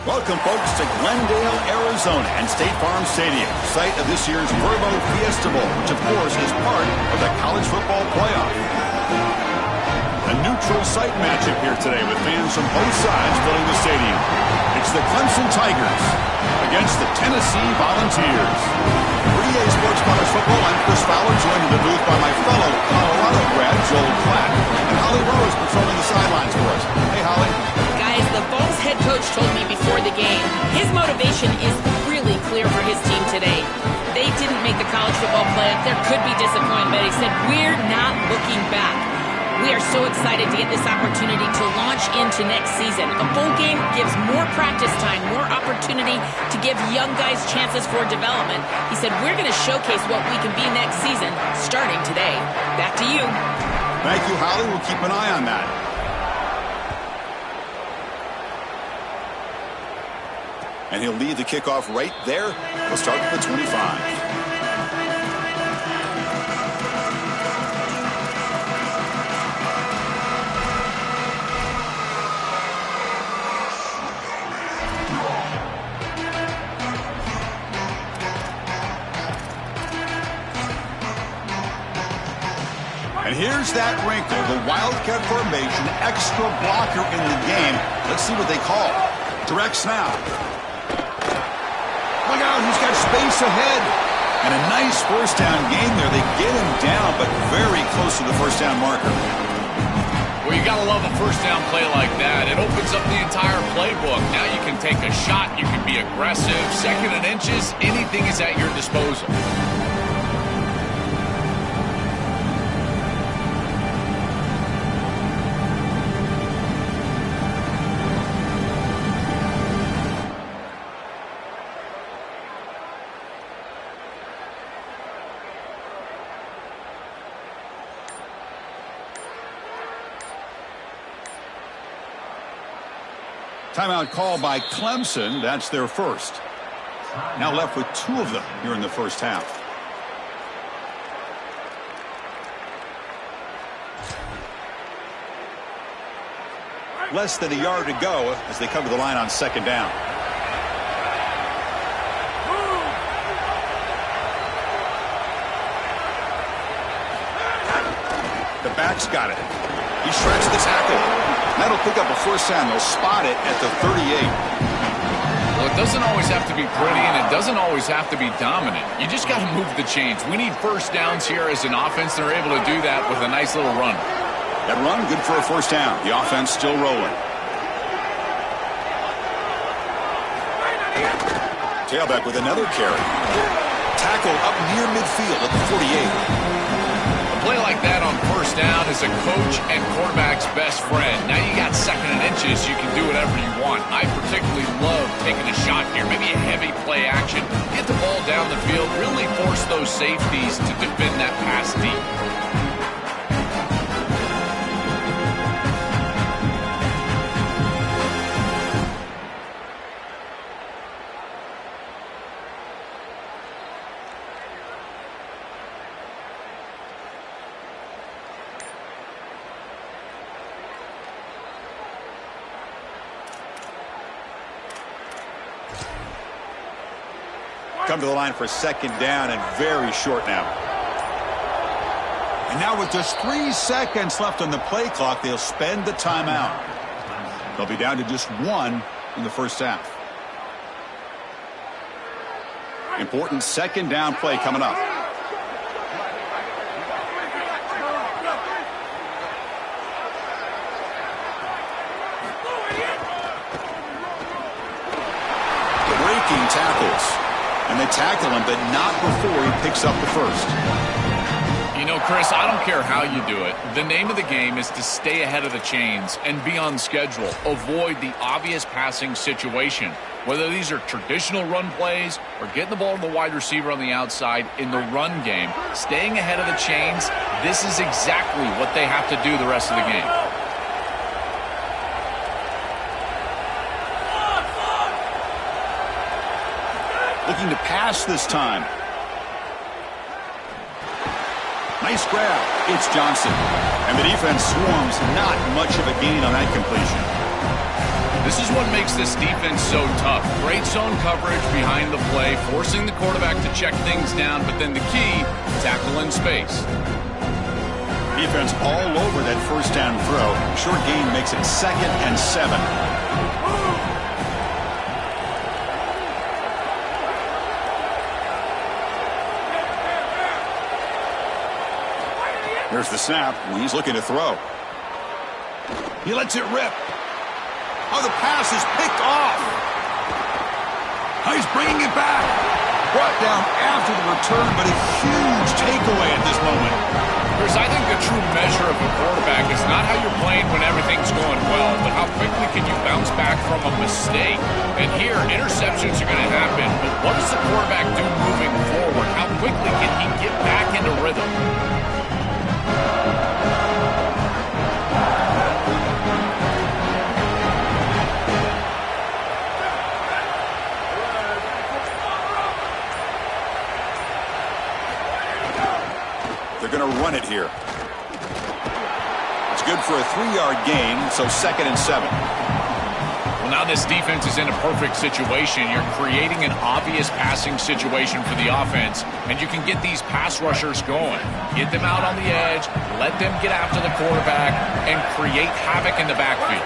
Welcome, folks, to Glendale, Arizona, and State Farm Stadium, site of this year's Verbo Fiesta Bowl, which, of course, is part of the college football playoff. A neutral site matchup here today with fans from both sides filling the stadium. It's the Clemson Tigers against the Tennessee Volunteers. For EA Sports College Football, I'm Chris Fowler, joined in the booth by my fellow Colorado grad, Joel Klatt, and Holly Rose patrolling the sidelines for us. Hey, Holly. Guys, the Vols head coach told me before the game, his motivation is really clear for his team today. They didn't make the college football playoff. There could be disappointment, but he said, we're not looking back. We are so excited to get this opportunity to launch into next season. A bowl game gives more practice time, more opportunity to give young guys chances for development. He said, we're going to showcase what we can be next season, starting today. Back to you. Thank you, Holly. We'll keep an eye on that. And he'll lead the kickoff right there. We'll start with the 25. And here's that wrinkle, the Wildcat formation, extra blocker in the game. Let's see what they call. Direct snap. Look out, he's got space ahead. And a nice first down gain there. They get him down, but very close to the first down marker. Well, you got to love a first down play like that. It opens up the entire playbook. Now you can take a shot. You can be aggressive. Second and inches, anything is at your disposal. Timeout call by Clemson. That's their first. Now left with two of them here in the first half. Less than a yard to go as they come to the line on second down. The back's got it. He shreds the tackle. That'll pick up a first down. They'll spot it at the 38. Well, it doesn't always have to be pretty, and it doesn't always have to be dominant. You just got to move the chains. We need first downs here as an offense. They're able to do that with a nice little run. That run, good for a first down. The offense still rolling. Tailback with another carry. Tackle up near midfield at the 48. Play like that on first down is a coach and quarterback's best friend. Now you got second and inches, you can do whatever you want. I particularly love taking a shot here, maybe a heavy play action. Get the ball down the field, really force those safeties to defend that pass deep. Come to the line for second down and very short now. And now with just 3 seconds left on the play clock, they'll spend the timeout. They'll be down to just one in the first half. Important second down play coming up. Breaking tackles. And they tackle him, but not before he picks up the first. You know, Chris, I don't care how you do it. The name of the game is to stay ahead of the chains and be on schedule. Avoid the obvious passing situation. Whether these are traditional run plays or getting the ball to the wide receiver on the outside in the run game, staying ahead of the chains, this is exactly what they have to do the rest of the game. Looking to pass this time. Nice grab. It's Johnson. And the defense swarms. Not much of a gain on that completion. This is what makes this defense so tough. Great zone coverage behind the play, forcing the quarterback to check things down, but then the key, tackle in space. Defense all over that first down throw. Short gain makes it 2nd and 7. Here's the snap. He's looking to throw. He lets it rip. Oh, the pass is picked off. Oh, he's bringing it back. Brought down after the return, but a huge takeaway at this moment. Chris, I think the true measure of a quarterback is not how you're playing when everything's going well, but how quickly can you bounce back from a mistake. And here, interceptions are going to happen, but what does the quarterback do moving forward? How quickly can he get back into rhythm? They're going to run it here. It's good for a 3-yard gain, so 2nd and 7. Well, now this defense is in a perfect situation. You're creating an obvious passing situation for the offense, and you can get these pass rushers going. Get them out on the edge, let them get after the quarterback, and create havoc in the backfield.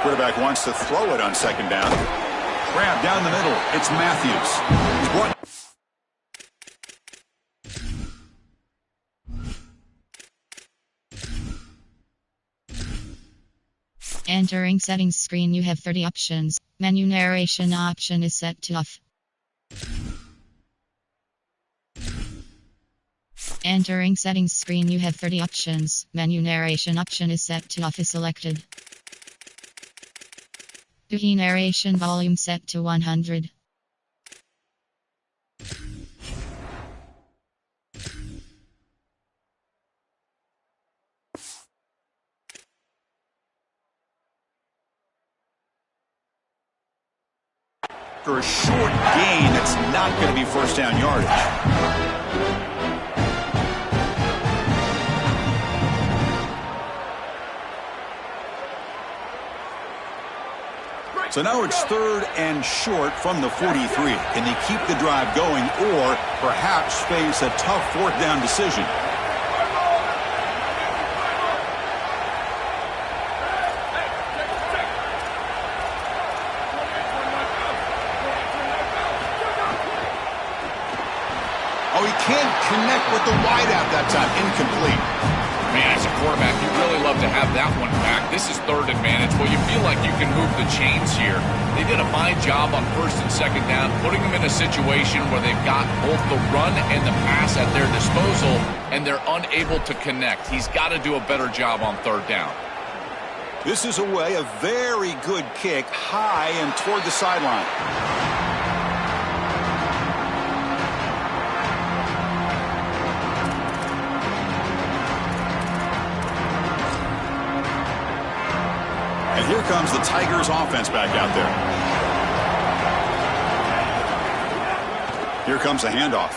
Quarterback wants to throw it on 2nd down. Grab down the middle. It's Matthews. He's brought. Entering settings screen, you have 30 options. Menu narration option is set to off. Entering settings screen, you have 30 options. Menu narration option is set to off is selected. Duty narration volume set to 100. For a short gain, that's not going to be first down yardage. So now it's 3rd and short from the 43. Can they keep the drive going or perhaps face a tough 4th down decision? Oh, he can't connect with the wideout that time. Incomplete. Man, as a quarterback, you really love to have that one back. This is 3rd and manage. Well, you feel like you can move the chains here. They did a fine job on 1st and 2nd down, putting them in a situation where they've got both the run and the pass at their disposal, and they're unable to connect. He's got to do a better job on 3rd down. This is away, a very good kick, high and toward the sideline. And here comes the Tigers offense back out there. Here comes a handoff.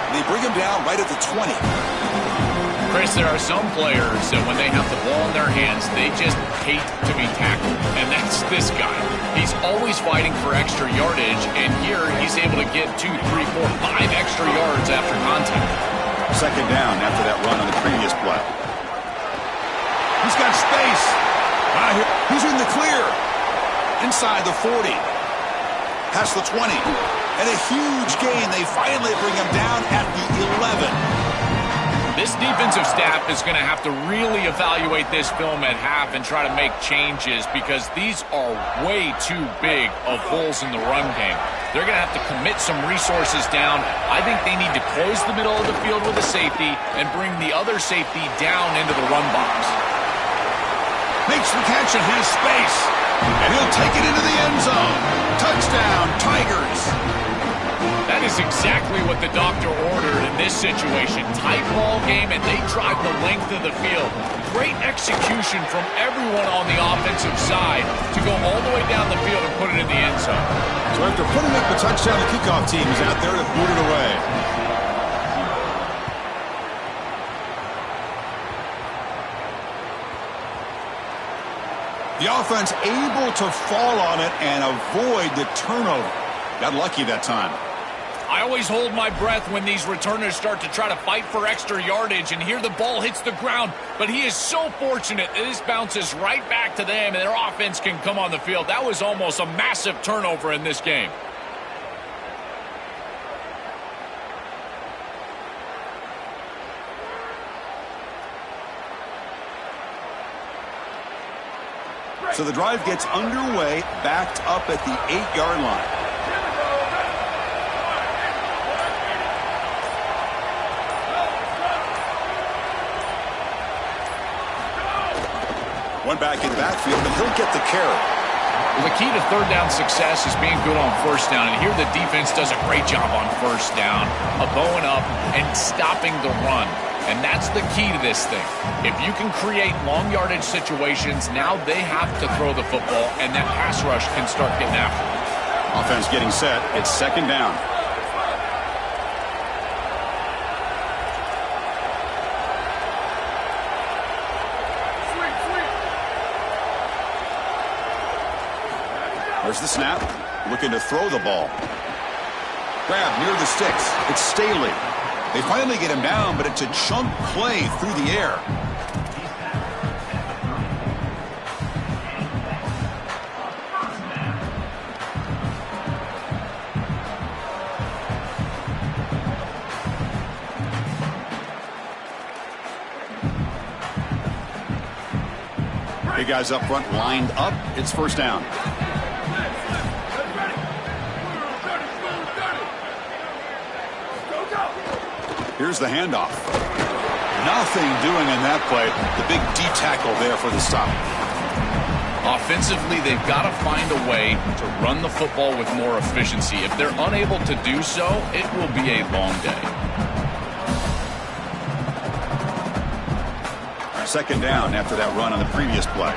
They bring him down right at the 20. Chris, there are some players that when they have the ball in their hands, they just hate to be tackled. And that's this guy. He's always fighting for extra yardage, and here he's able to get 2, 3, 4, 5 extra yards after contact. 2nd down after that run on the previous play. He's got space. He's in the clear. Inside the 40. Past the 20. And a huge gain. They finally bring him down at the 11. This defensive staff is going to have to really evaluate this film at half and try to make changes because these are way too big of holes in the run game. They're going to have to commit some resources down. I think they need to close the middle of the field with a safety and bring the other safety down into the run box. Makes the catch and has space. And he'll take it into the end zone. Touchdown, Tigers. That is exactly what the doctor ordered in this situation. Tight ball game, and they drive the length of the field. Great execution from everyone on the offensive side to go all the way down the field and put it in the end zone. So after putting up the touchdown, the kickoff team is out there to boot it away. The offense able to fall on it and avoid the turnover. Got lucky that time. I always hold my breath when these returners start to try to fight for extra yardage, and here the ball hits the ground. But he is so fortunate that this bounces right back to them, and their offense can come on the field. That was almost a massive turnover in this game. So the drive gets underway, backed up at the 8-yard line. One back in the backfield, and he'll get the carry. Well, the key to third down success is being good on first down, and here the defense does a great job on first down, bowing up and stopping the run. And that's the key to this thing. If you can create long yardage situations, now they have to throw the football, and that pass rush can start getting after them. Offense getting set. It's second down. There's the snap. Looking to throw the ball. Grab near the sticks. It's Staley. They finally get him down, but it's a chunk play through the air. Big guys up front lined up. It's first down. Here's the handoff. Nothing doing in that play. The big D tackle there for the stop. Offensively, they've got to find a way to run the football with more efficiency. If they're unable to do so, it will be a long day. Second down after that run on the previous play.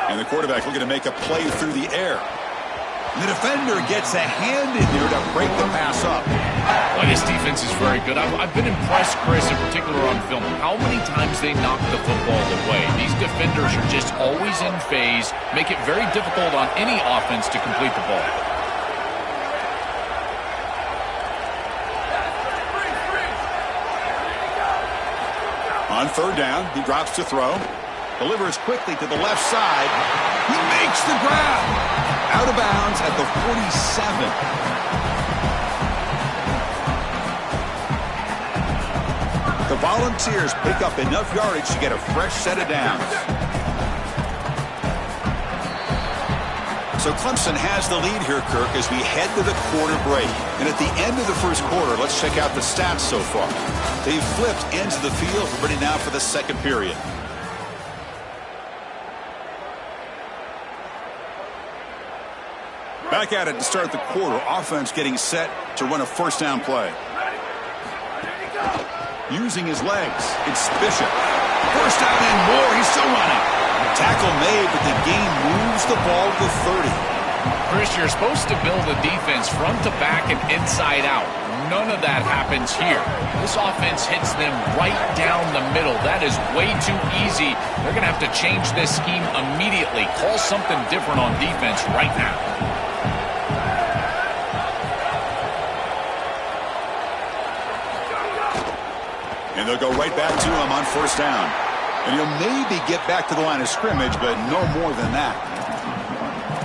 And the quarterback looking to make a play through the air. And the defender gets a hand in there to break the pass up. Well, this defense is very good. I've been impressed, Chris, in particular on film, how many times they knock the football away. These defenders are just always in phase, make it very difficult on any offense to complete the ball. On third down, he drops to throw. Delivers quickly to the left side. He makes the grab. Out of bounds at the 47. The Volunteers pick up enough yardage to get a fresh set of downs. So Clemson has the lead here, Kirk, as we head to the quarter break. And at the end of the first quarter, let's check out the stats so far. They've flipped ends of the field, ready now for the second period. Back at it to start the quarter. Offense getting set to run a first down play. Using his legs. It's Bishop. First down and more. He's still running. Tackle made, but the game moves the ball to 30. Chris, you're supposed to build a defense front to back and inside out. None of that happens here. This offense hits them right down the middle. That is way too easy. They're going to have to change this scheme immediately. Call something different on defense right now. And they'll go right back to him on first down. And he'll maybe get back to the line of scrimmage, but no more than that.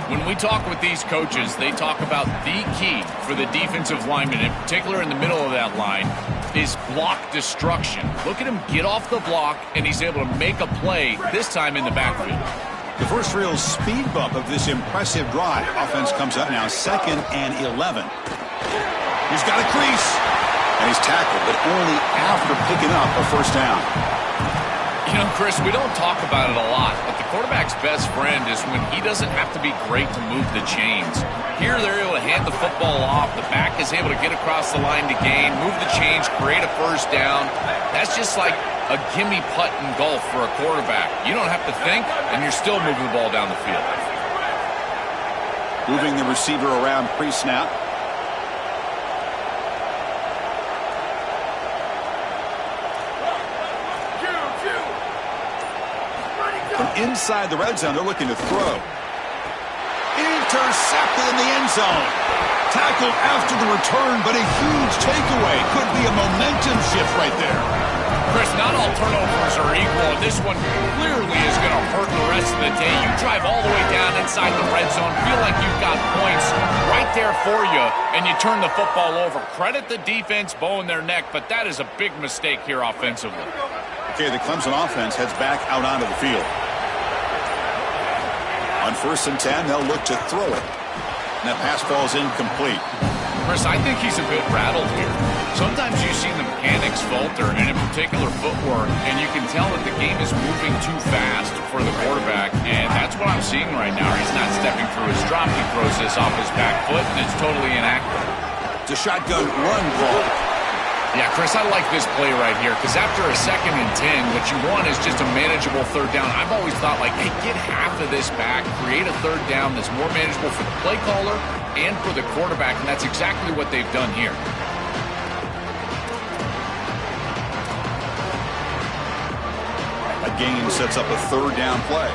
When we talk with these coaches, they talk about the key for the defensive lineman, in particular in the middle of that line, is block destruction. Look at him get off the block, and he's able to make a play, this time in the backfield. The first real speed bump of this impressive drive. Offense comes up now, 2nd and 11. He's got a crease. And he's tackled, but only after picking up a first down. You know, Chris, we don't talk about it a lot, but the quarterback's best friend is when he doesn't have to be great to move the chains. Here they're able to hand the football off. The back is able to get across the line to gain, move the chains, create a first down. That's just like a gimme putt in golf for a quarterback. You don't have to think, and you're still moving the ball down the field. Moving the receiver around pre-snap. From inside the red zone, they're looking to throw. Intercepted in the end zone. Tackle after the return, but a huge takeaway. Could be a momentum shift right there. Chris, not all turnovers are equal. This one clearly is going to hurt the rest of the day. You drive all the way down inside the red zone, feel like you've got points right there for you, and you turn the football over. Credit the defense, bowing their neck, but that is a big mistake here offensively. Okay, the Clemson offense heads back out onto the field. On 1st and 10, they'll look to throw it. And that pass falls incomplete. Chris, I think he's a bit rattled here. Sometimes you see the mechanics falter, and in particular footwork, and you can tell that the game is moving too fast for the quarterback, and that's what I'm seeing right now. He's not stepping through his drop. He throws this off his back foot, and it's totally inaccurate. It's a shotgun run ball. Yeah, Chris, I like this play right here because after a 2nd and 10, what you want is just a manageable 3rd down. I've always thought, like, hey, get half of this back, create a 3rd down that's more manageable for the play caller and for the quarterback, and that's exactly what they've done here. A gain sets up a 3rd down play.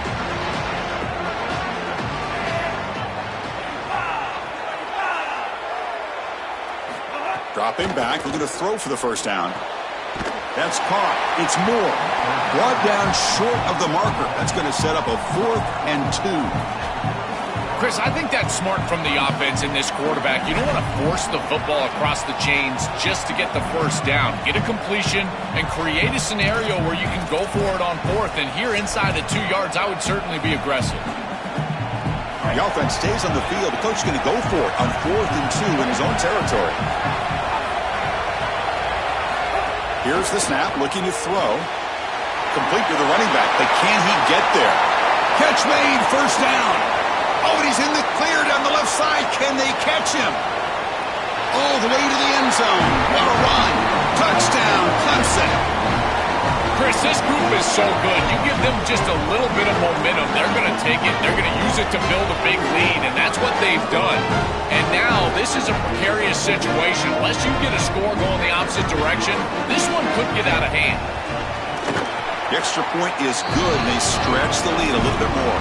Dropping back, looking to throw for the 1st down. That's caught. It's Moore. Brought down short of the marker. That's going to set up a 4th and 2. Chris, I think that's smart from the offense in this quarterback. You don't want to force the football across the chains just to get the 1st down. Get a completion and create a scenario where you can go for it on 4th. And here inside at 2 yards, I would certainly be aggressive. The offense stays on the field. The coach is going to go for it on 4th and 2 in his own territory. Here's the snap, looking to throw. Complete to the running back, but can he get there? Catch made, 1st down. Oh, and he's in the clear down the left side. Can they catch him? All the way to the end zone. What a run. Touchdown, Clemson. Chris, this group is so good. You give them just a little bit of momentum, they're going to take it. They're going to use it to build a big lead, and that's what they've done. And now this is a precarious situation. Unless you get a score going the opposite direction, this one could get out of hand. The extra point is good, and they stretch the lead a little bit more.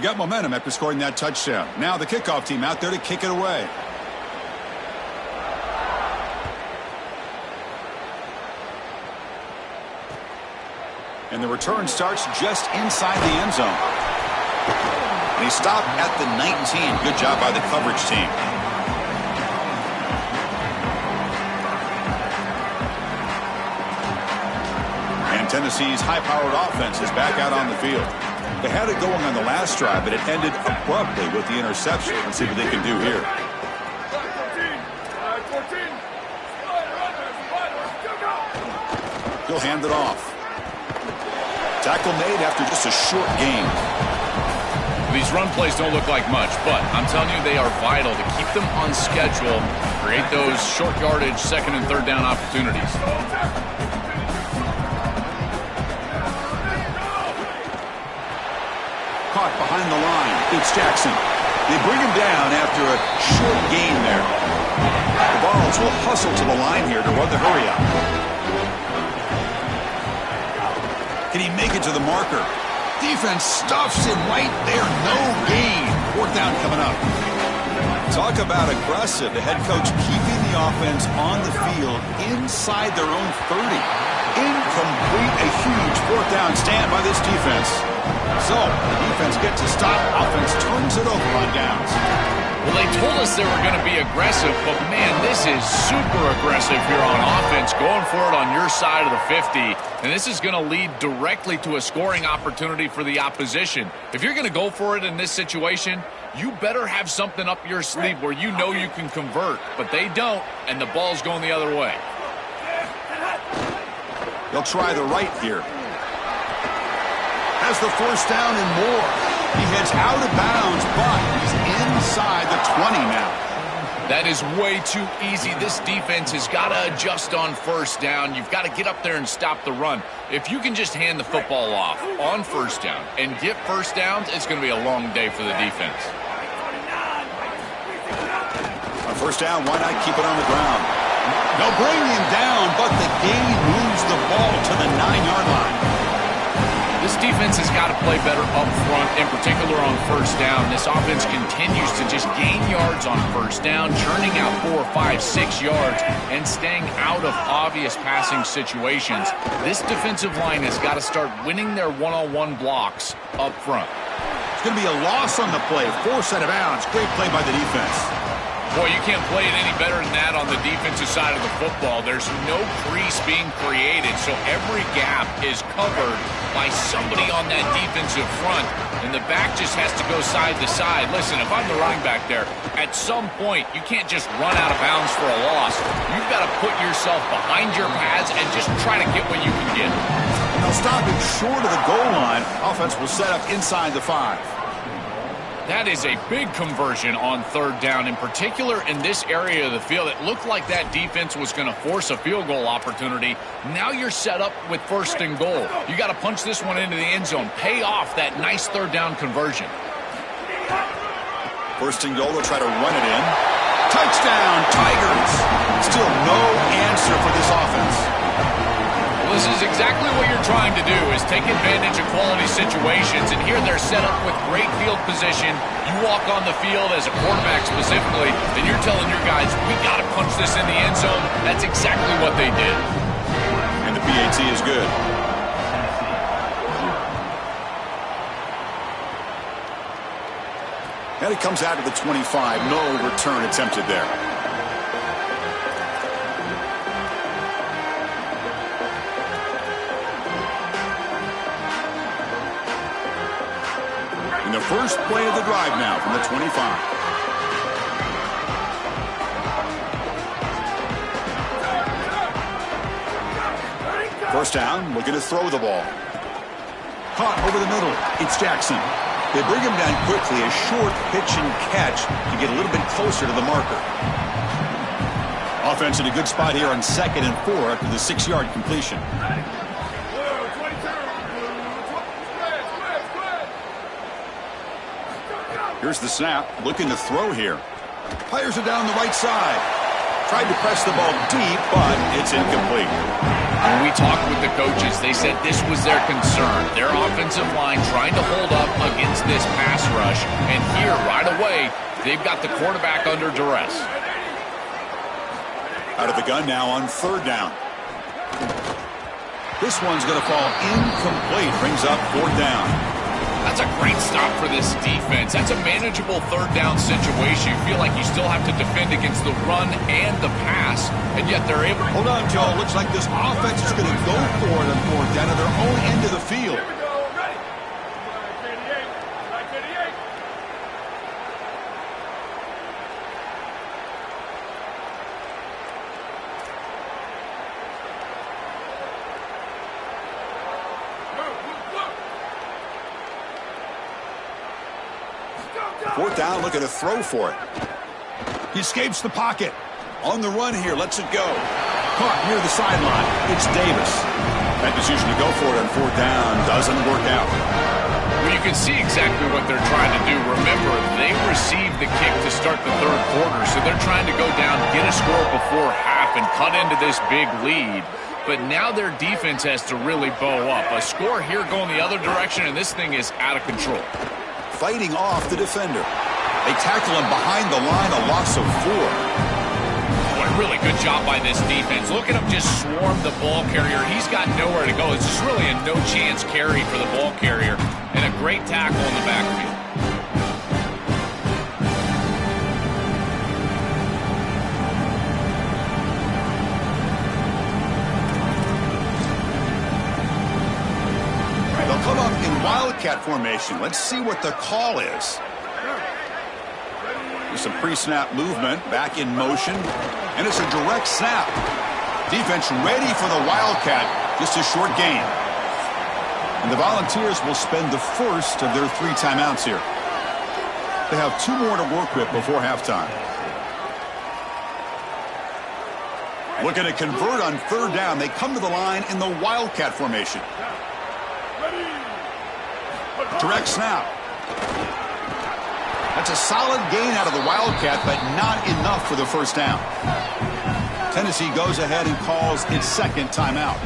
Got momentum after scoring that touchdown. Now the kickoff team out there to kick it away. And the return starts just inside the end zone. And he stopped at the 19. Good job by the coverage team. And Tennessee's high-powered offense is back out on the field. They had it going on the last drive, but it ended abruptly with the interception. Let's see what they can do here. He'll hand it off. Tackle made after just a short gain. These run plays don't look like much, but I'm telling you they are vital to keep them on schedule, create those short yardage 2nd and 3rd down opportunities. Caught behind the line. It's Jackson. They bring him down after a short gain there. The Vols will hustle to the line here to run the hurry up. Can he make it to the marker? Defense stuffs him right there. No gain. 4th down coming up. Talk about aggressive. The head coach keeping the offense on the field inside their own 30. Incomplete. A huge 4th down stand by this defense. So, the defense gets a stop. Offense turns it over on downs. Well, they told us they were going to be aggressive, but, man, this is super aggressive here on offense, going for it on your side of the 50, and this is going to lead directly to a scoring opportunity for the opposition. If you're going to go for it in this situation, you better have something up your sleeve where you know you can convert, but they don't, and the ball's going the other way. They'll try the right here. Has the 1st down and more. He heads out of bounds, but he's inside the 20 now. That is way too easy. This defense has got to adjust on first down. You've got to get up there and stop the run. If you can just hand the football off on first down and get first downs, it's going to be a long day for the defense. On first down, why not keep it on the ground? They'll bring him down, but the gain moves the ball to the 9-yard line. This defense has got to play better up front, in particular on first down. This offense continues to just gain yards on first down, churning out 4, 5, 6 yards, and staying out of obvious passing situations. This defensive line has got to start winning their one-on-one blocks up front. It's going to be a loss on the play. Forced out of bounds. Great play by the defense. Boy, you can't play it any better than that on the defensive side of the football. There's no crease being created, so every gap is covered by somebody on that defensive front, and the back just has to go side to side. Listen, if I'm the running back there, at some point, you can't just run out of bounds for a loss. You've got to put yourself behind your pads and just try to get what you can get. They'll stop him short of the goal line. Offense will set up inside the 5. That is a big conversion on third down, in particular in this area of the field. It looked like that defense was going to force a field goal opportunity. Now you're set up with first and goal. You got to punch this one into the end zone. Pay off that nice third down conversion. First and goal, they'll try to run it in. Touchdown, Tigers! Still no answer for this offense. Well, this is exactly what you're trying to do, is take advantage of quality situations. And here they're set up with great field position. You walk on the field as a quarterback specifically, and you're telling your guys, we got to punch this in the end zone. That's exactly what they did. And the PAT is good. And it comes out of the 25. No return attempted there. The first play of the drive now from the 25. First down, looking to throw the ball. Caught over the middle. It's Jackson. They bring him down quickly, a short pitch and catch to get a little bit closer to the marker. Offense in a good spot here on 2nd and 4 after the 6-yard completion. Here's the snap, looking to throw here. Fires it down the right side. Tried to press the ball deep, but it's incomplete. When we talked with the coaches, they said this was their concern. Their offensive line trying to hold up against this pass rush. And here, right away, they've got the quarterback under duress. Out of the gun now on third down. This one's going to fall incomplete. Brings up fourth down. That's a great stop for this defense. That's a manageable third down situation. You feel like you still have to defend against the run and the pass, and yet they're able to... Hold on, Joe. Looks like this offense is going to go for it on fourth down at their own end of the field. Fourth down, looking to throw for it. He escapes the pocket. On the run here, lets it go. Caught near the sideline. It's Davis. That decision to go for it on fourth down doesn't work out. Well, you can see exactly what they're trying to do. Remember, they received the kick to start the third quarter, so they're trying to go down, get a score before half, and cut into this big lead. But now their defense has to really bow up. A score here going the other direction, and this thing is out of control. Fighting off the defender. They tackle him behind the line, a loss of 4. What a really good job by this defense. Look at him just swarm the ball carrier. He's got nowhere to go. It's just really a no-chance carry for the ball carrier, and a great tackle in the backfield. Come up in wildcat formation. Let's see what the call is. There's some pre-snap movement, back in motion, and it's a direct snap. Defense ready for the wildcat, just a short gain. And the Volunteers will spend the first of their 3 timeouts here. They have 2 more to work with before halftime. Looking to convert on third down. They come to the line in the Wildcat formation. Direct snap. That's a solid gain out of the Wildcat, but not enough for the first down. Tennessee goes ahead and calls its second timeout.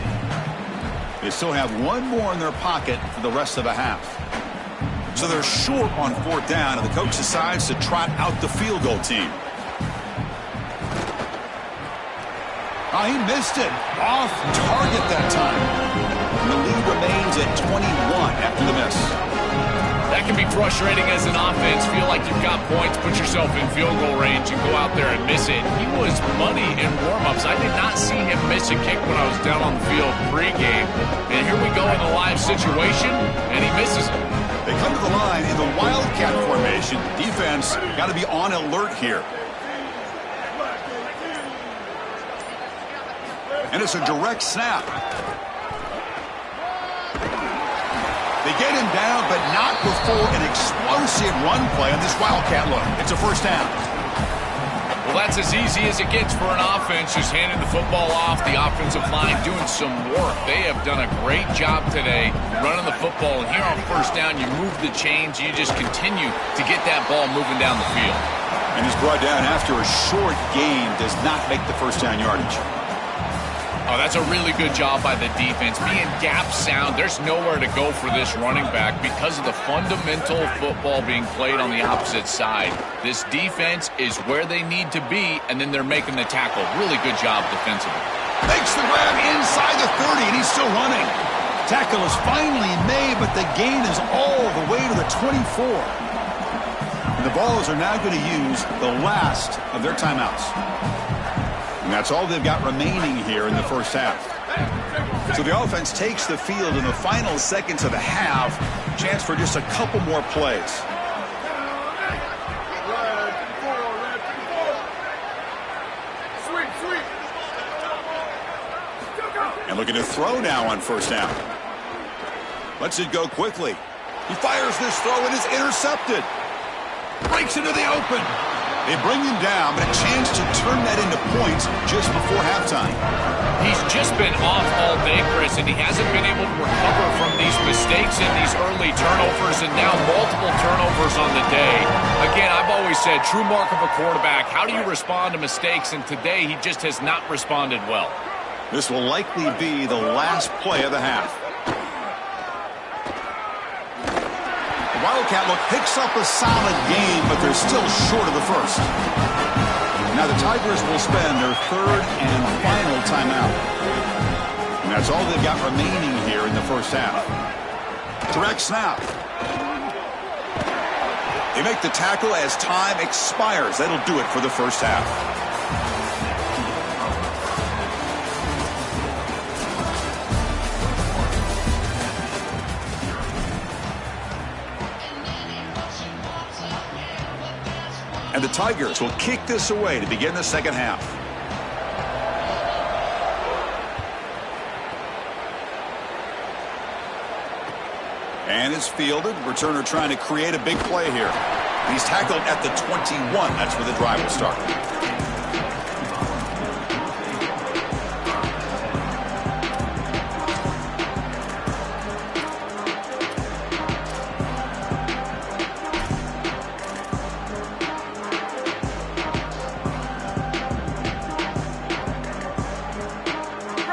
They still have one more in their pocket for the rest of the half. So they're short on fourth down, and the coach decides to trot out the field goal team. Oh, he missed it. Off target that time. And the lead remains at 21 after the miss. That can be frustrating as an offense. Feel like you've got points, put yourself in field goal range, and go out there and miss it. He was money in warm-ups. I did not see him miss a kick when I was down on the field pregame. And here we go in a live situation, and he misses it. They come to the line in the Wildcat formation. Defense got to be on alert here. And it's a direct snap. They get him down, but not before an explosive run play on this Wildcat look. It's a first down. Well, that's as easy as it gets for an offense, just handing the football off. The offensive line doing some work. They have done a great job today running the football. And here on first down, you move the chains. You just continue to get that ball moving down the field. And he's brought down after a short gain. Does not make the first down yardage. Oh, that's a really good job by the defense. Being gap sound, there's nowhere to go for this running back because of the fundamental football being played on the opposite side. This defense is where they need to be, and then they're making the tackle. Really good job defensively. Makes the grab inside the 30, and he's still running. Tackle is finally made, but the gain is all the way to the 24. And the Vols are now going to use the last of their timeouts. And that's all they've got remaining here in the first half. So the offense takes the field in the final seconds of the half. Chance for just a couple more plays. And looking to throw now on first down. Lets it go quickly. He fires this throw and is intercepted. Breaks into the open. They bring him down, but a chance to turn that into points just before halftime. He's just been off all day, Chris, and he hasn't been able to recover from these mistakes and these early turnovers, and now multiple turnovers on the day. Again, I've always said, true mark of a quarterback, how do you respond to mistakes? And today, he just has not responded well. This will likely be the last play of the half. Wildcat look picks up a solid game, but they're still short of the first. Now the Tigers will spend their third and final timeout. And that's all they've got remaining here in the first half. Direct snap. They make the tackle as time expires. That'll do it for the first half. And the Tigers will kick this away to begin the second half. And it's fielded. Returner trying to create a big play here. He's tackled at the 21. That's where the drive will start.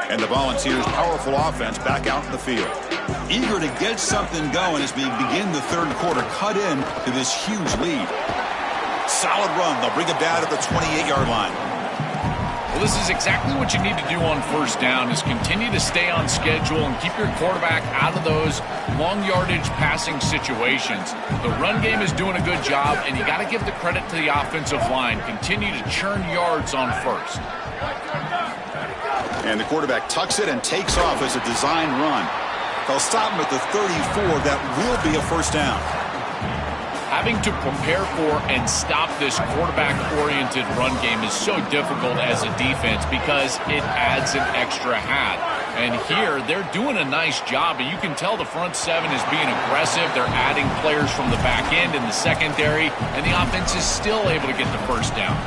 And the Volunteers' powerful offense back out in the field. Eager to get something going as we begin the third quarter. Cut in to this huge lead. Solid run. They'll bring it down at the 28-yard line. Well, this is exactly what you need to do on first down is continue to stay on schedule and keep your quarterback out of those long yardage passing situations. The run game is doing a good job, and you got to give the credit to the offensive line. Continue to churn yards on first. And the quarterback tucks it and takes off as a design run. They'll stop him at the 34. That will be a first down. Having to prepare for and stop this quarterback-oriented run game is so difficult as a defense because it adds an extra hat. And here, they're doing a nice job. And you can tell the front seven is being aggressive. They're adding players from the back end in the secondary. And the offense is still able to get the first down.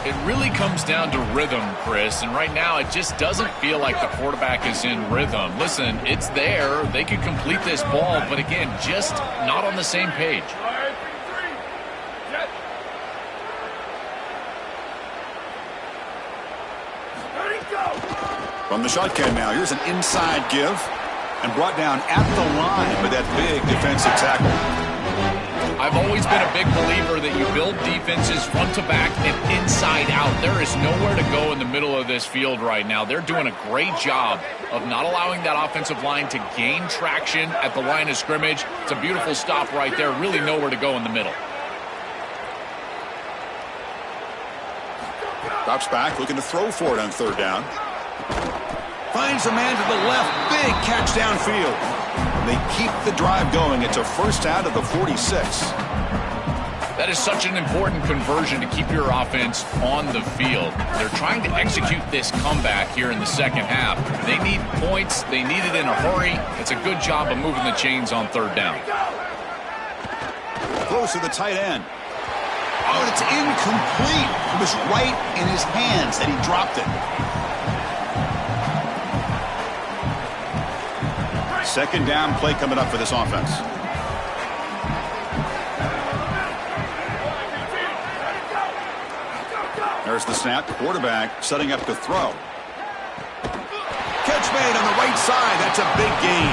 It really comes down to rhythm, Chris, and right now it just doesn't feel like the quarterback is in rhythm. Listen, it's there. They could complete this ball, but again, just not on the same page. From the shotgun now, here's an inside give and brought down at the line with that big defensive tackle. I've always been a big believer that you build defenses front to back and inside out. There is nowhere to go in the middle of this field right now. They're doing a great job of not allowing that offensive line to gain traction at the line of scrimmage. It's a beautiful stop right there. Really nowhere to go in the middle. Drops back, looking to throw for it on third down. Finds a man to the left. Big catch downfield. They keep the drive going. It's a first out of the 46. That is such an important conversion to keep your offense on the field. They're trying to execute this comeback here in the second half. They need points. They need it in a hurry. It's a good job of moving the chains on third down. Close to the tight end. Oh, it's incomplete. It was right in his hands that he dropped it. Second down play coming up for this offense. There's the snap. Quarterback setting up to throw. Catch made on the right side. That's a big gain.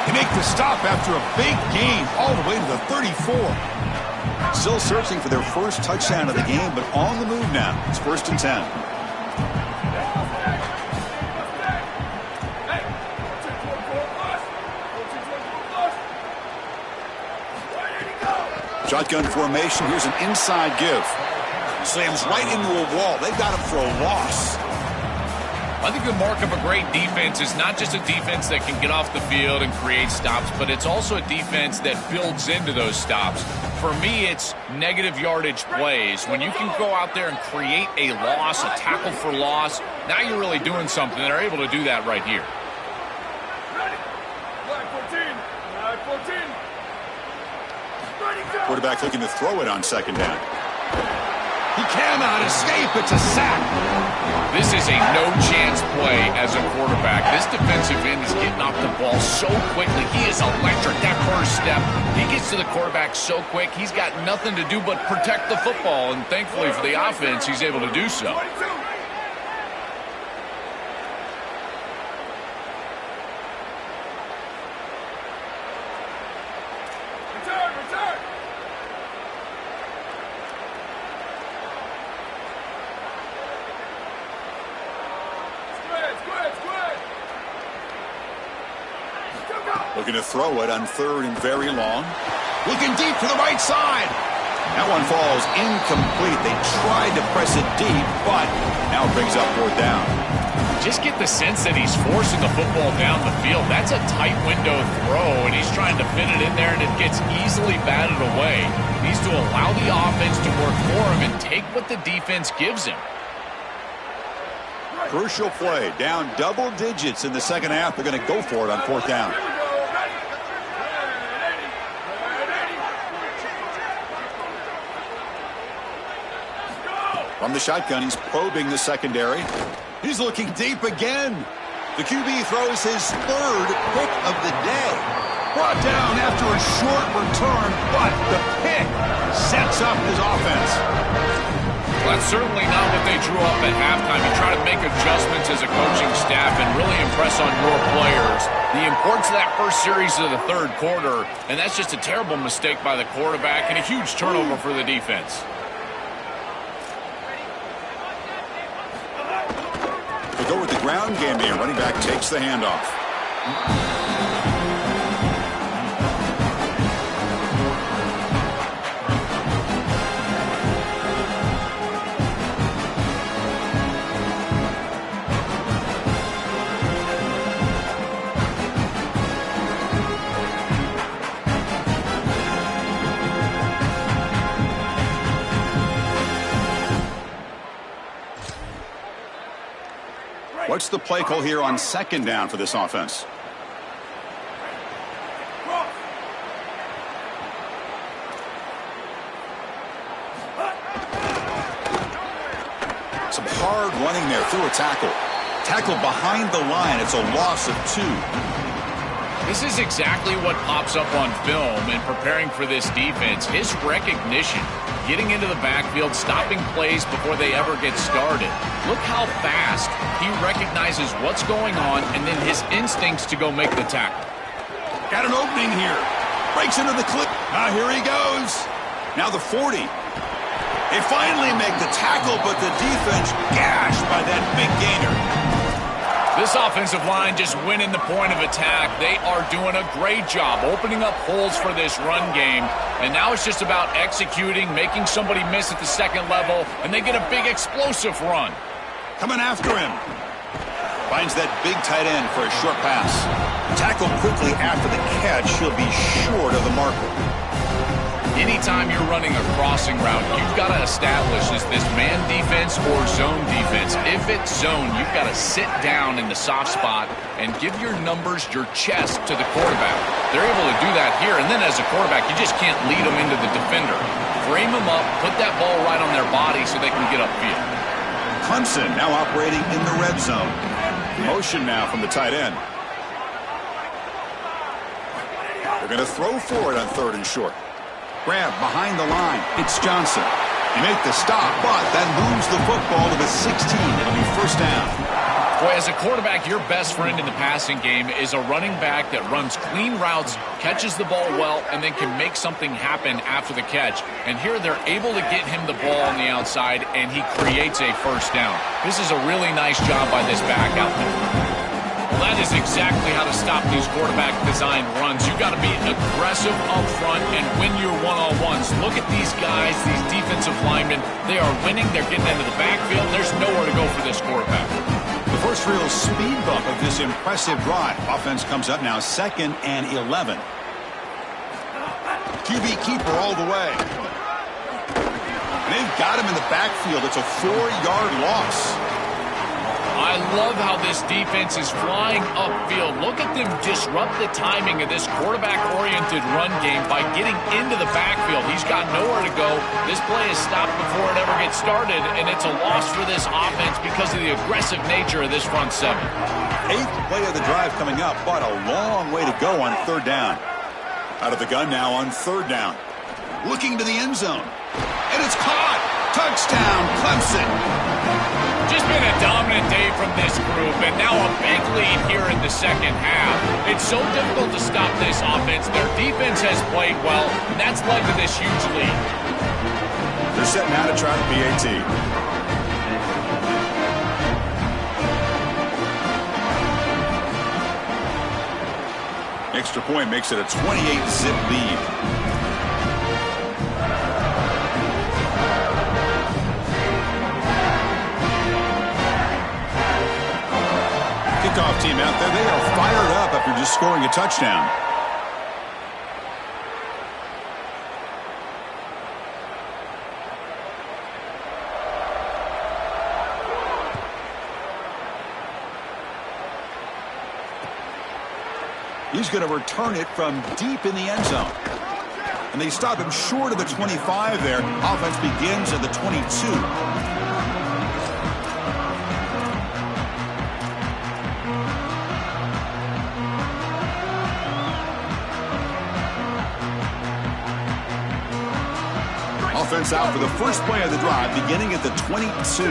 They make the stop after a big gain all the way to the 34. Still searching for their first touchdown of the game, but on the move now. It's 1st and 10. Shotgun formation. Here's an inside give. Slams right into a wall. They've got him for a loss. I think the mark of a great defense is not just a defense that can get off the field and create stops, but it's also a defense that builds into those stops. For me, it's negative yardage plays. When you can go out there and create a loss, a tackle for loss, now you're really doing something. They're able to do that right here. Quarterback looking to throw it on second down. He cannot escape. It's a sack. This is a no-chance play as a quarterback. This defensive end is getting off the ball so quickly. He is electric. That first step, he gets to the quarterback so quick. He's got nothing to do but protect the football, and thankfully for the offense, he's able to do so. Looking to throw it on third and very long. Looking deep to the right side. That one falls incomplete. They tried to press it deep, but now it brings up fourth down. Just get the sense that he's forcing the football down the field. That's a tight window throw, and he's trying to fit it in there, and it gets easily batted away. He needs to allow the offense to work for him and take what the defense gives him. Crucial play. Down double digits in the second half. They're going to go for it on fourth down. From the shotgun, he's probing the secondary. He's looking deep again. The QB throws his third pick of the day. Brought down after a short return, but the pick sets up his offense. Well, that's certainly not what they drew up at halftime. You try to make adjustments as a coaching staff and really impress on your players. The importance of that first series of the third quarter, and that's just a terrible mistake by the quarterback and a huge turnover for the defense. They go with the ground game here. Running back takes the handoff. What's the play call here on second down for this offense? hard running there through a tackle. Tackle behind the line. It's a loss of 2. This is exactly what pops up on film in preparing for this defense. His recognition, getting into the backfield, stopping plays before they ever get started. Look how fast he recognizes what's going on and then his instincts to go make the tackle. Got an opening here. Breaks into the clip. Now here he goes. Now the 40. They finally make the tackle, but the defense gashed by that big gainer. This offensive line just winning the point of attack. They are doing a great job opening up holes for this run game. And now it's just about executing, making somebody miss at the second level, and they get a big explosive run. Coming after him. Finds that big tight end for a short pass. Tackle quickly after the catch. He'll be short of the marker. Anytime you're running a crossing route, you've got to establish is this man defense or zone defense. If it's zone, you've got to sit down in the soft spot and give your numbers, your chest to the quarterback. They're able to do that here, and then as a quarterback, you just can't lead them into the defender. Frame them up, put that ball right on their body so they can get upfield. Clemson now operating in the red zone. Motion now from the tight end. They're going to throw for it on 3rd and short. Grab behind the line. It's Johnson. They make the stop, but that moves the football to the 16. It'll be first down. Boy, as a quarterback, your best friend in the passing game is a running back that runs clean routes, catches the ball well, and then can make something happen after the catch. And here they're able to get him the ball on the outside, and he creates a first down. This is a really nice job by this back out there. Well, that is exactly how to stop these quarterback design runs. You've got to be aggressive up front and win your one-on-ones. Look at these guys, these defensive linemen. They are winning. They're getting into the backfield. There's nowhere to go for this quarterback. The first real speed bump of this impressive drive. Offense comes up now 2nd and 11. QB keeper all the way. And they've got him in the backfield. It's a 4-yard loss. I love how this defense is flying upfield. Look at them disrupt the timing of this quarterback-oriented run game by getting into the backfield. He's got nowhere to go. This play is stopped before it ever gets started, and it's a loss for this offense because of the aggressive nature of this front 7. 8th play of the drive coming up, but a long way to go on 3rd down. Out of the gun now on 3rd down. Looking to the end zone. And it's caught. Touchdown, Clemson. Just been a dominant day from this group, and now a big lead here in the second half. It's so difficult to stop this offense. Their defense has played well, and that's led to this huge lead. They're setting out to try the PAT. Extra point makes it a 28-zip lead. Kickoff team out there. They are fired up after just scoring a touchdown. He's going to return it from deep in the end zone. And they stop him short of the 25 there. Offense begins at the 22. Offense out for the first play of the drive, beginning at the 22.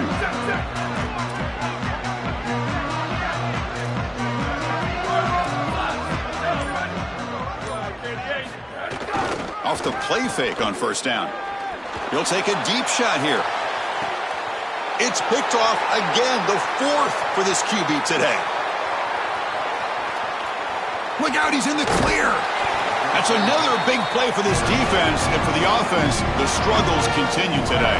Off the play fake on first down. He'll take a deep shot here. It's picked off again, the 4th for this QB today. Look out, he's in the clear. That's another big play for this defense, and for the offense, the struggles continue today.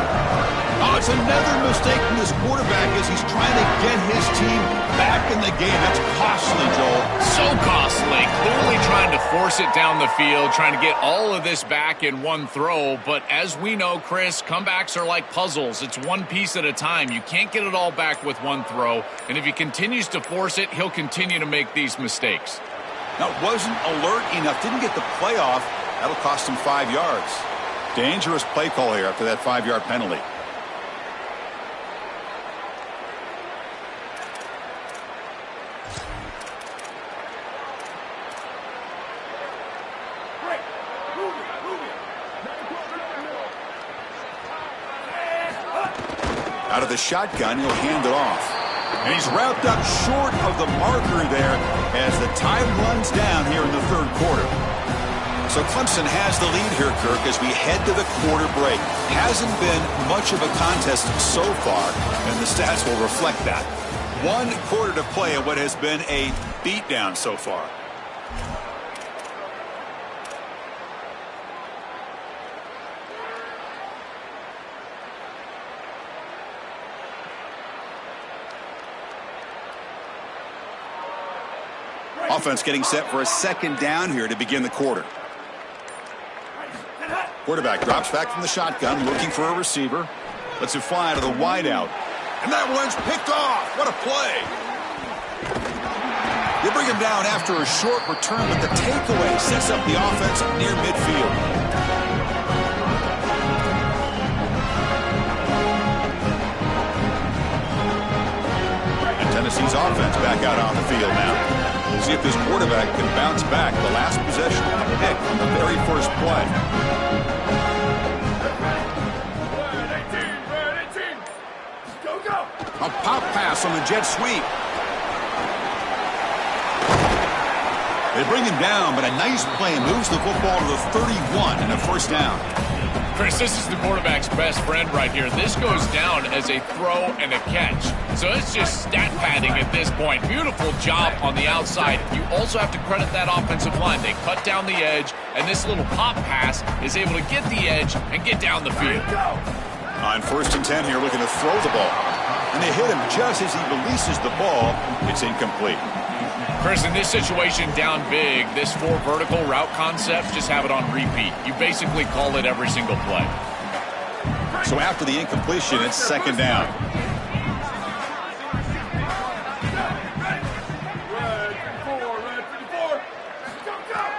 Oh, it's another mistake from this quarterback as he's trying to get his team back in the game. That's costly, Joel. So costly. Clearly trying to force it down the field, trying to get all of this back in one throw. But as we know, Chris, comebacks are like puzzles. It's one piece at a time. You can't get it all back with one throw. And if he continues to force it, he'll continue to make these mistakes. Now, wasn't alert enough, didn't get the play off. That'll cost him 5 yards. Dangerous play call here after that 5-yard penalty. Out of the shotgun, he'll hand it off. And he's wrapped up short of the marker there as the time runs down here in the third quarter. So Clemson has the lead here, Kirk, as we head to the quarter break. Hasn't been much of a contest so far, and the stats will reflect that. 1 quarter to play in what has been a beatdown so far. Offense getting set for a second down here to begin the quarter. Quarterback drops back from the shotgun, looking for a receiver. Lets it fly to the wideout. And that one's picked off. What a play. They bring him down after a short return, but the takeaway sets up the offense near midfield. And Tennessee's offense back out on the field now. See if this quarterback can bounce back. The last possession of a pick on the very first play. A pop pass on the jet sweep. They bring him down, but a nice play moves the football to the 31 and a first down. Chris, this is the quarterback's best friend right here. This goes down as a throw and a catch. So it's just stat padding at this point. Beautiful job on the outside. You also have to credit that offensive line. They cut down the edge, and this little pop pass is able to get the edge and get down the field. On 1st and 10 here, looking to throw the ball. And they hit him just as he releases the ball. It's incomplete. Chris, in this situation down big, this 4 vertical route concept, just have it on repeat. You basically call it every single play. So after the incompletion, it's second down.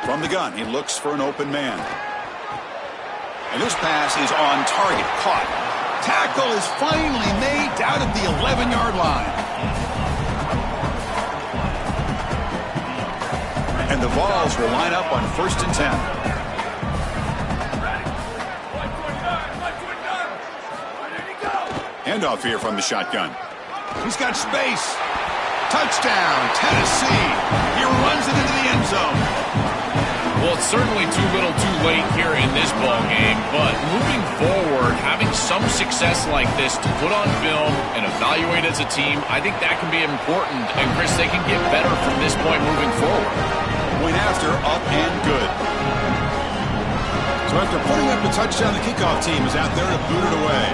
From the gun, he looks for an open man. And this pass is on target, caught. Tackle is finally made down at the 11-yard line. And the Vols will line up on 1st and 10. Handoff here from the shotgun. He's got space. Touchdown, Tennessee. He runs it into the end zone. Well, it's certainly too little too late here in this ball game, but moving forward, having some success like this to put on film and evaluate as a team, I think that can be important. And, Chris, they can get better from this point moving forward. Point after, up and good. So after putting up the touchdown, the kickoff team is out there to boot it away.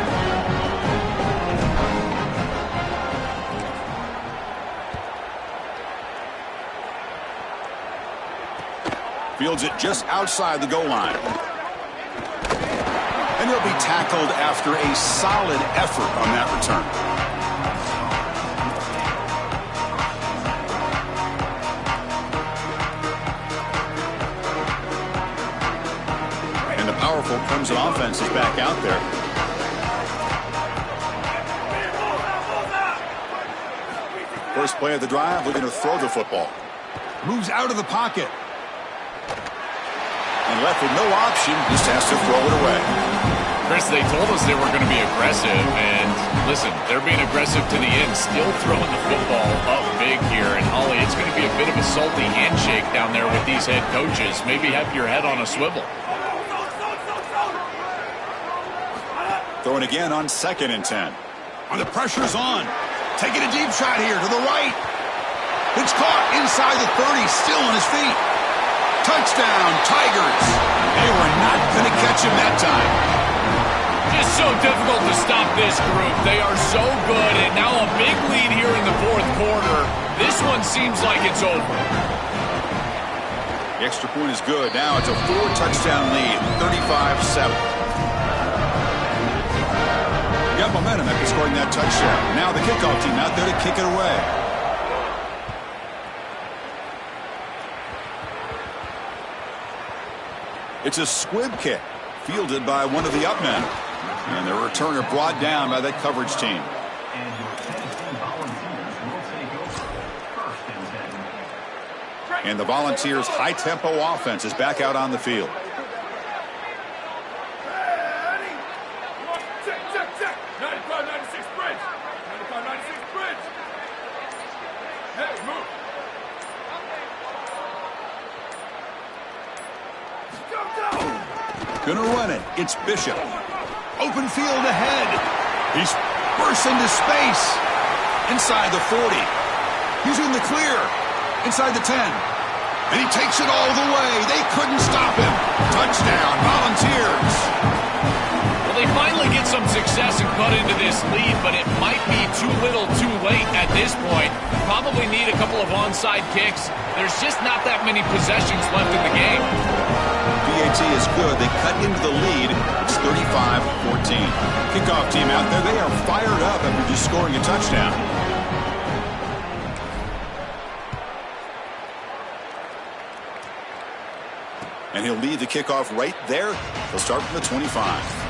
Fields it just outside the goal line. And he'll be tackled after a solid effort on that return. And the powerful Clemson offense is back out there. First play of the drive, looking to throw the football. Moves out of the pocket. And left with no option, just has to throw it away. Chris, they told us they were going to be aggressive, and listen, they're being aggressive to the end, still throwing the football up big here. And, Holly, it's going to be a bit of a salty handshake down there with these head coaches. Maybe have your head on a swivel. Throwing again on 2nd and 10. And the pressure's on. Taking a deep shot here to the right. It's caught inside the 30, still on his feet. Touchdown, Tigers. They were not going to catch him that time. Just so difficult to stop this group. They are so good, and now a big lead here in the 4th quarter. This one seems like it's over. The extra point is good. Now it's a 4-touchdown lead, 35-7. Got momentum after scoring that touchdown. Now the kickoff team out there to kick it away. It's a squib kick, fielded by one of the up men. And the returner brought down by that coverage team. And the Volunteers' high-tempo offense is back out on the field. Gonna run it. It's Bishop. Open field ahead. He's bursts into space. Inside the 40. He's in the clear. Inside the 10. And he takes it all the way. They couldn't stop him. Touchdown, Volunteers. Well, they finally get some success and cut into this lead, but it might be too little too late at this point. Probably need a couple of onside kicks. There's just not that many possessions left in the game. PAT is good. They cut into the lead. It's 35-14. Kickoff team out there. They are fired up after just scoring a touchdown. And he'll lead the kickoff right there. He'll start from the 25.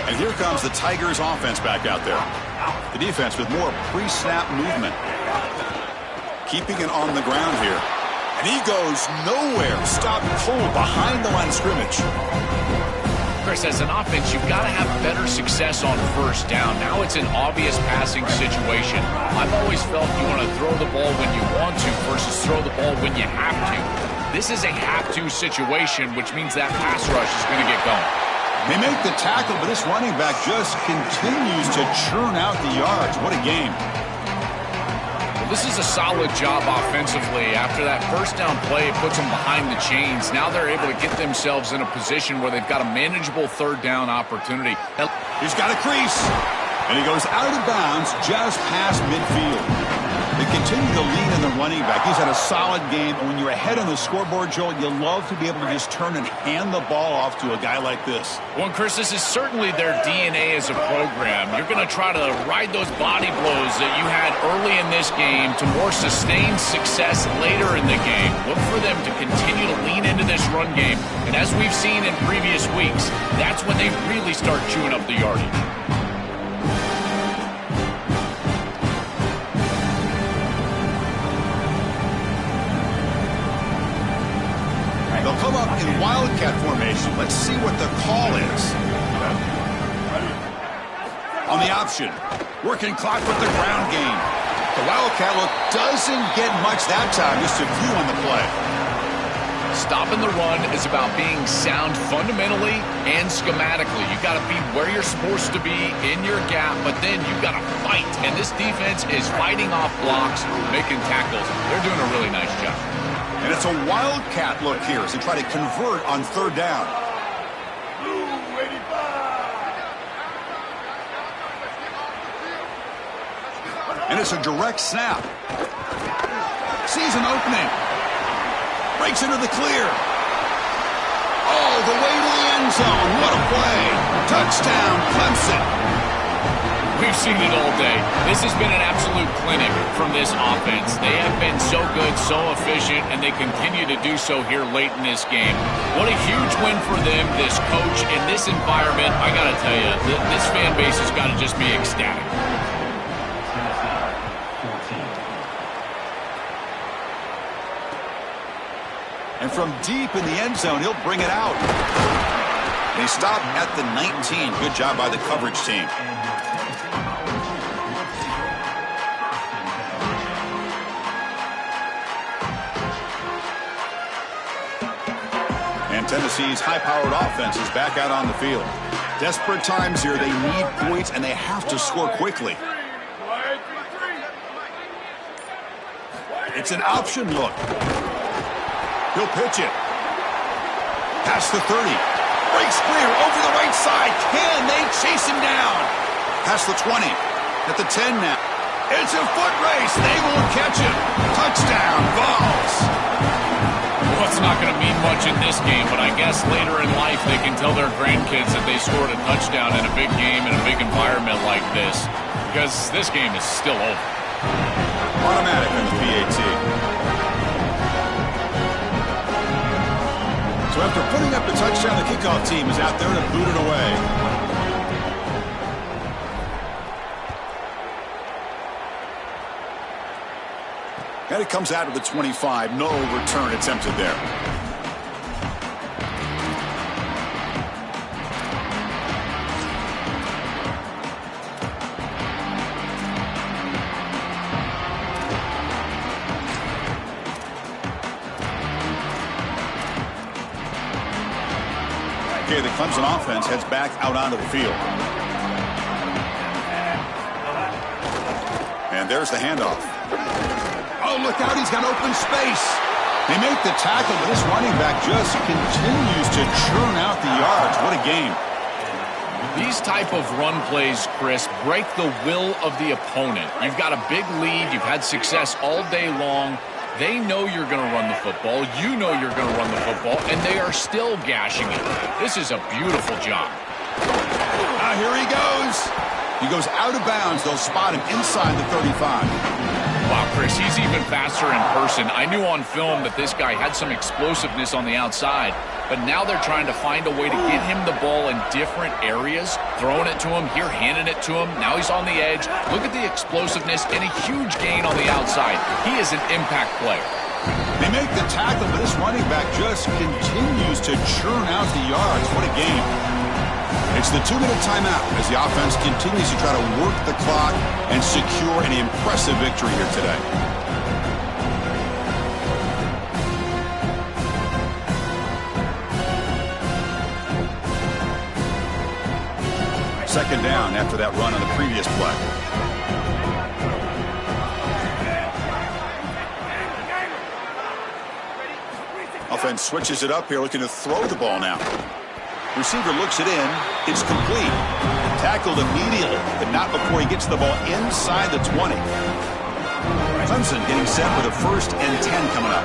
And here comes the Tigers offense back out there. The defense with more pre-snap movement. Keeping it on the ground here. And he goes nowhere. Stop cold behind the line of scrimmage. Chris, as an offense, you've got to have better success on first down. Now it's an obvious passing situation. I've always felt you want to throw the ball when you want to versus throw the ball when you have to. This is a have-to situation, which means that pass rush is going to get going. They make the tackle, but this running back just continues to churn out the yards. What a game. This is a solid job offensively. After that first down play, it puts them behind the chains. Now they're able to get themselves in a position where they've got a manageable third down opportunity. He's got a crease, and he goes out of bounds just past midfield. They continue to lean in the running back. He's had a solid game, and when you're ahead on the scoreboard, Joel, you love to be able to just turn and hand the ball off to a guy like this. Well, Chris, this is certainly their DNA as a program. You're going to try to ride those body blows that you had early in this game to more sustained success later in the game. Look for them to continue to lean into this run game, and as we've seen in previous weeks, that's when they really start chewing up the yardage. They'll come up in wildcat formation. Let's see what the call is. On the option, working clock with the ground game. The wildcat look doesn't get much that time, just a few on the play. Stopping the run is about being sound fundamentally and schematically. You've got to be where you're supposed to be in your gap, but then you've got to fight. And this defense is fighting off blocks, making tackles. They're doing a really nice job. And it's a wildcat look here as they try to convert on third down. And it's a direct snap. Sees an opening. Breaks into the clear. All the way to the end zone. What a play. Touchdown, Clemson. We've seen it all day. This has been an absolute clinic from this offense. They have been so good, so efficient, and they continue to do so here late in this game. What a huge win for them, this coach, in this environment. I got to tell you, this fan base has got to just be ecstatic. And from deep in the end zone, he'll bring it out. And he stopped at the 19. Good job by the coverage team. And Tennessee's high-powered offense is back out on the field. Desperate times here. They need points, and they have to score quickly. It's an option look. He'll pitch it. Past the 30. Breaks clear over the right side. Can they chase him down? Past the 20. At the 10 now. It's a foot race. They won't catch him. Touchdown, Vols. Well, it's not going to mean much in this game, but I guess later in life they can tell their grandkids that they scored a touchdown in a big game in a big environment like this, because this game is still over. Automatic on the PAT. So after putting up the touchdown, the kickoff team is out there to boot it away. And it comes out of the 25. No return attempted there. Okay, the Clemson offense heads back out onto the field. And there's the handoff. Oh, look out, he's got open space. They make the tackle, but this running back just continues to churn out the yards. What a game. These type of run plays, Chris, break the will of the opponent. You've got a big lead. You've had success all day long. They know you're going to run the football. You know you're going to run the football, and they are still gashing it. This is a beautiful job. Here he goes. He goes out of bounds. They'll spot him inside the 35. Wow, Chris, he's even faster in person. I knew on film that this guy had some explosiveness on the outside, but now they're trying to find a way to get him the ball in different areas, throwing it to him, here handing it to him. Now he's on the edge. Look at the explosiveness and a huge gain on the outside. He is an impact player. They make the tackle, but this running back just continues to churn out the yards. What a game. It's the 2-minute timeout as the offense continues to try to work the clock and secure an impressive victory here today. Second down after that run on the previous play. Offense switches it up here, looking to throw the ball now. Receiver looks it in. It's complete. Tackled immediately, but not before he gets the ball inside the 20. Clemson getting set with a 1st and 10 coming up.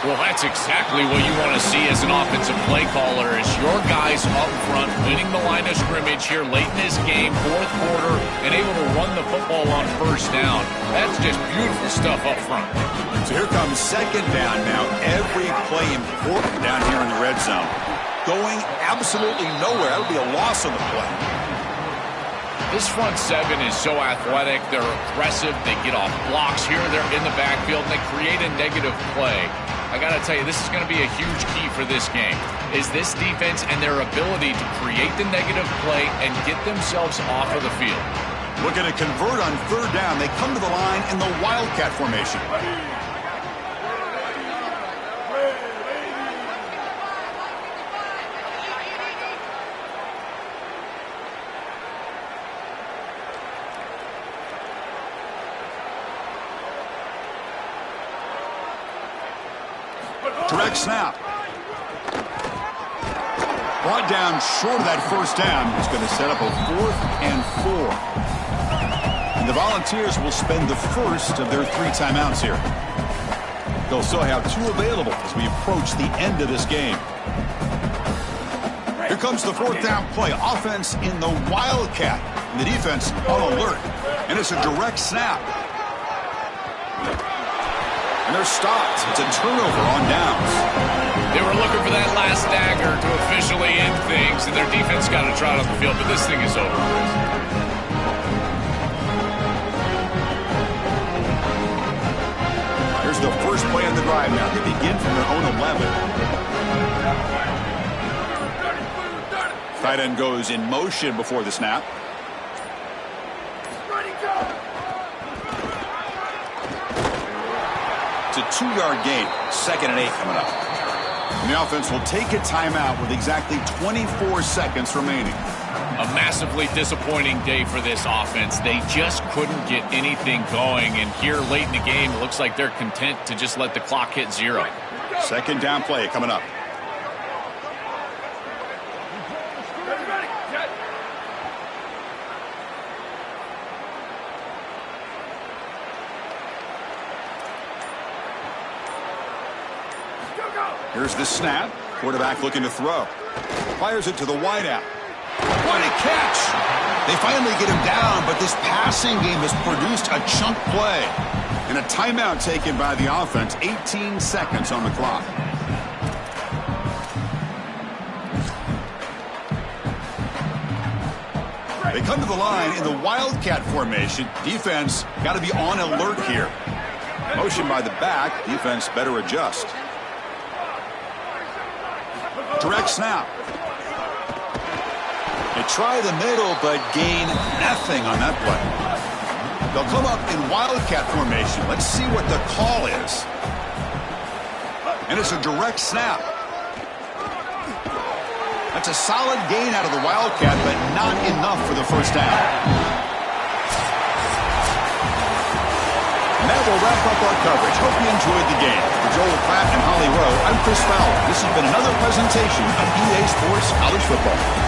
Well, that's exactly what you want to see as an offensive play caller, is your guys up front winning the line of scrimmage here late in this game, 4th quarter, and able to run the football on 1st down. That's just beautiful stuff up front. So here comes 2nd down now. Every play important down here in the red zone. Going absolutely nowhere. That would be a loss of the play. This front 7 is so athletic. They're aggressive. They get off blocks here. They're in the backfield, and they create a negative play. I got to tell you, this is going to be a huge key for this game, is this defense and their ability to create the negative play and get themselves off of the field. Looking to convert on 3rd down. They come to the line in the Wildcat formation. Direct snap. Brought down short of that 1st down. It's going to set up a 4th and 4. And the Volunteers will spend the first of their 3 timeouts here. They'll still have 2 available as we approach the end of this game. Here comes the 4th down play. Offense in the Wildcat. And the defense on alert. And it's a direct snap. And they're stopped. It's a turnover on downs. They were looking for that last dagger to officially end things, and their defense got a trot on the field, but this thing is over. Here's the first play of the drive now. They begin from their own 11. Tight end goes in motion before the snap. A 2-yard gain. 2nd and 8 coming up. And the offense will take a timeout with exactly 24 seconds remaining. A massively disappointing day for this offense. They just couldn't get anything going, and here late in the game, it looks like they're content to just let the clock hit 0. 2nd down play coming up. Here's the snap. Quarterback looking to throw. Fires it to the wideout. What a catch! They finally get him down, but this passing game has produced a chunk play. And a timeout taken by the offense. 18 seconds on the clock. They come to the line in the Wildcat formation. Defense got to be on alert here. Motion by the back. Defense better adjust. Direct snap. They try the middle, but gain nothing on that play. They'll come up in Wildcat formation. Let's see what the call is. And it's a direct snap. That's a solid gain out of the Wildcat, but not enough for the first down. And that will wrap up our coverage. Hope you enjoyed the game. For Joel Pratt and Holly Rowe, I'm Chris Fowler. This has been another presentation of EA Sports College Football.